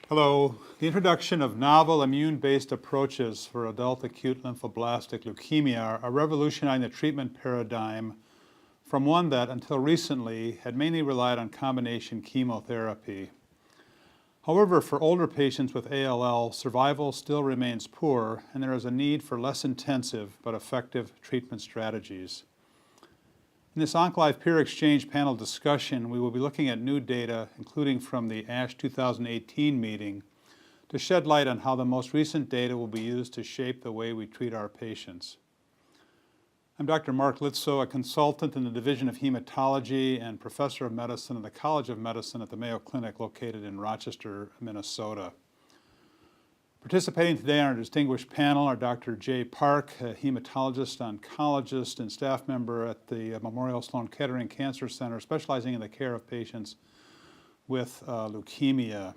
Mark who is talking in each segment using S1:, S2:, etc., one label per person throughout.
S1: Hello. The introduction of novel immune-based approaches for adult acute lymphoblastic leukemia are revolutionizing the treatment paradigm from one that, until recently, had mainly relied on combination chemotherapy. However, for older patients with ALL, survival still remains poor, and there is a need for less intensive but effective treatment strategies. In this OncLive peer exchange panel discussion, we will be looking at new data, including from the ASH 2018 meeting, to shed light on how the most recent data will be used to shape the way we treat our patients. I'm Dr. Mark Litso, a consultant in the Division of Hematology and Professor of Medicine at the College of Medicine at the Mayo Clinic located in Rochester, Minnesota. Participating today on our distinguished panel are Dr. Jay Park, a hematologist, oncologist, and staff member at the Memorial Sloan Kettering Cancer Center, specializing in the care of patients with leukemia.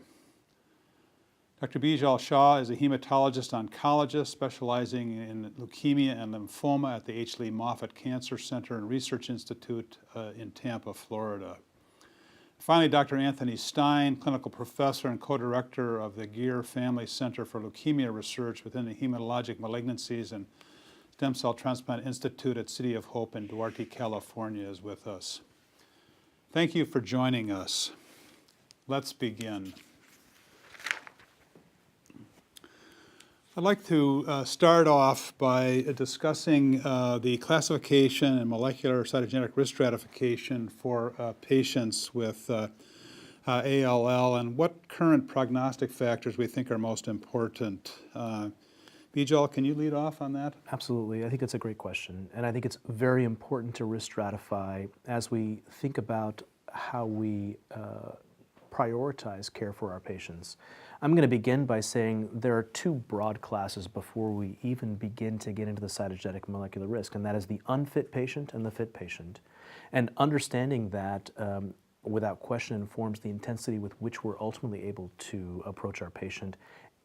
S1: Dr. Bijal Shah is a hematologist-oncologist specializing in leukemia and lymphoma at the H. Lee Moffitt Cancer Center and Research Institute in Tampa, Florida. Finally, Dr. Anthony Stein, clinical professor and co-director of the Geer Family Center for Leukemia Research within the Hematologic Malignancies and Stem Cell Transplant Institute at City of Hope in Duarte, California, is with us. Thank you for joining us. Let's begin. I'd like to start off by discussing the classification and molecular cytogenetic risk stratification for patients with ALL and what current prognostic factors we think are most important. Bijal, can you lead off on that?
S2: Absolutely. I think it's a great question. And I think it's very important to risk stratify as we think about how we prioritize care for our patients. I'm going to begin by saying there are two broad classes before we even begin to get into the cytogenetic molecular risk, and that is the unfit patient and the fit patient. And understanding that without question informs the intensity with which we're ultimately able to approach our patient,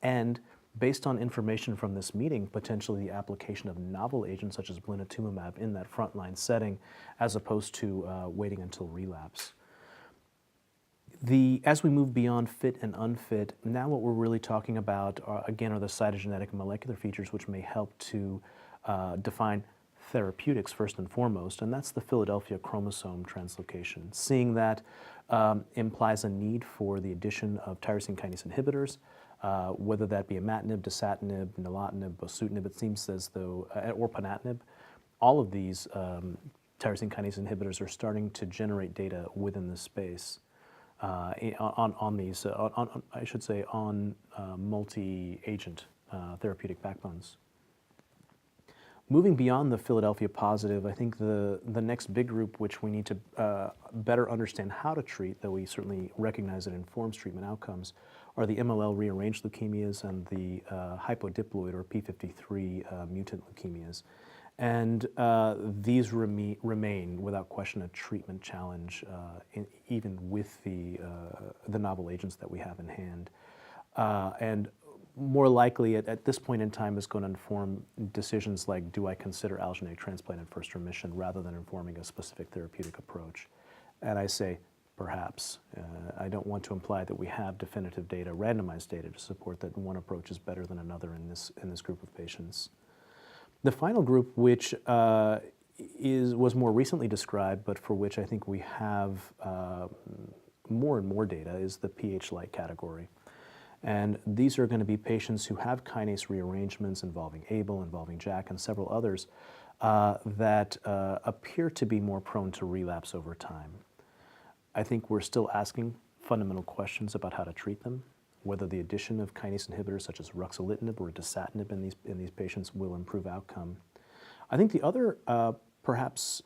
S2: and based on information from this meeting, potentially the application of novel agents such as blinatumomab in that frontline setting as opposed to waiting until relapse. As we move beyond fit and unfit, now what we're really talking about again are the cytogenetic molecular features which may help to define therapeutics first and foremost, and that's the Philadelphia chromosome translocation. Seeing that implies a need for the addition of tyrosine kinase inhibitors, whether that be imatinib, dasatinib, nilotinib, bosutinib, it seems as though, or ponatinib. All of these tyrosine kinase inhibitors are starting to generate data within this space. On multi-agent therapeutic backbones. Moving beyond the Philadelphia positive, I think the next big group which we need to better understand how to treat, though we certainly recognize it informs treatment outcomes, are the MLL rearranged leukemias and the hypodiploid or P53 mutant leukemias. And these remain, without question, a treatment challenge, even with the novel agents that we have in hand. And more likely, at this point in time, is going to inform decisions like, do I consider allogeneic transplant in first remission, rather than informing a specific therapeutic approach? And I say, perhaps. I don't want to imply that we have definitive data, randomized data, to support that one approach is better than another in this group of patients. The final group, which was more recently described, but for which I think we have more and more data, is the pH-like category. And these are going to be patients who have kinase rearrangements involving ABL, involving JAK, and several others that appear to be more prone to relapse over time. I think we're still asking fundamental questions about how to treat them, whether the addition of kinase inhibitors such as ruxolitinib or dasatinib in these patients will improve outcome. I think the other, perhaps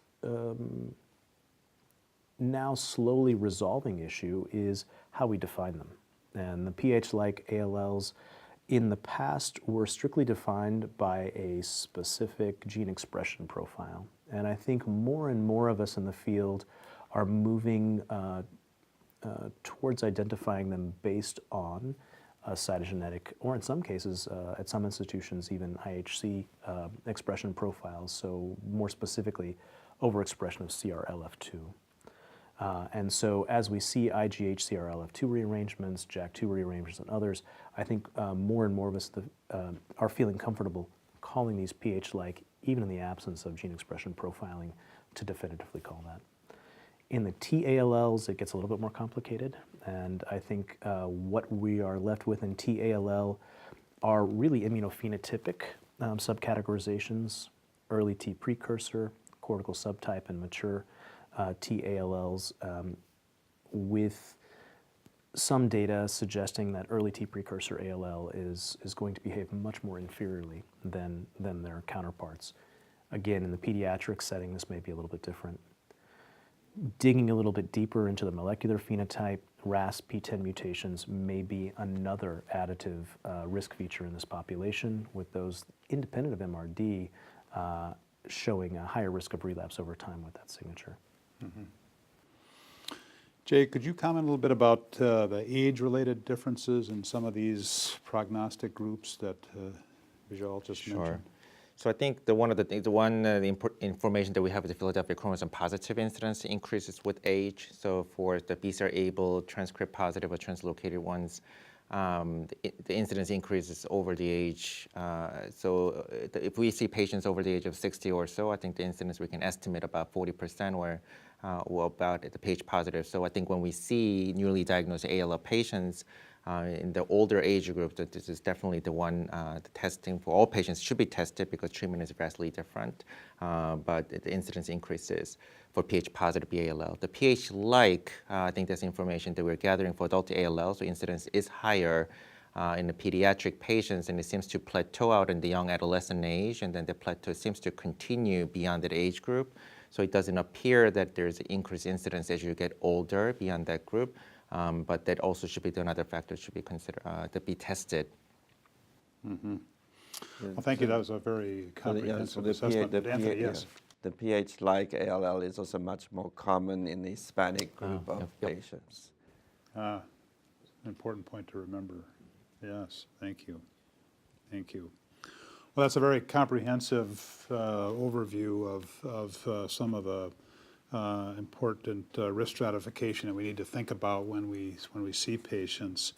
S2: now slowly resolving issue is how we define them. And the pH-like ALLs in the past were strictly defined by a specific gene expression profile. And I think more and more of us in the field are moving towards identifying them based on a cytogenetic, or in some cases, at some institutions, even IHC expression profiles, so more specifically, overexpression of CRLF2. And so as we see IGH-CRLF2 rearrangements, JAK2 rearrangements, and others, I think more and more of us are feeling comfortable calling these pH-like, even in the absence of gene expression profiling, to definitively call that. In the TALLs, it gets a little bit more complicated, and I think what we are left with in TALL are really immunophenotypic subcategorizations, early T precursor, cortical subtype, and mature TALLs, with some data suggesting that early T precursor ALL is going to behave much more inferiorly than their counterparts. Again, in the pediatric setting, this may be a little bit different. Digging a little bit deeper into the molecular phenotype, RAS P10 mutations may be another additive risk feature in this population, with those independent of MRD showing a higher risk of relapse over time with that signature.
S1: Mm-hmm. Jay, could you comment a little bit about the age-related differences in some of these prognostic groups that Vijay just mentioned?
S3: So I think the information that we have is the Philadelphia chromosome positive incidence increases with age. So for the BCR-ABL, transcript positive or translocated ones, the incidence increases over the age. So if we see patients over the age of 60 or so, I think the incidence we can estimate about 40% or about the pH positive. So I think when we see newly diagnosed ALL patients, in the older age group, that this is definitely the one, the testing for all patients should be tested because treatment is vastly different, but the incidence increases for pH positive ALL. The pH-like, I think that's information that we're gathering for adult ALL, so incidence is higher in the pediatric patients, and it seems to plateau out in the young adolescent age, and then the plateau seems to continue beyond that age group. So it doesn't appear that there's an increased incidence as you get older beyond that group. But that also should be another factor should be considered to be tested.
S1: Mm-hmm. Well, thank you. That was a very comprehensive assessment. Anthony, yes.
S4: The pH-like ALL is also much more common in the Hispanic group of patients.
S1: An important point to remember. Yes, thank you. Thank you. Well, that's a very comprehensive overview of some of the important risk stratification that we need to think about when we see patients.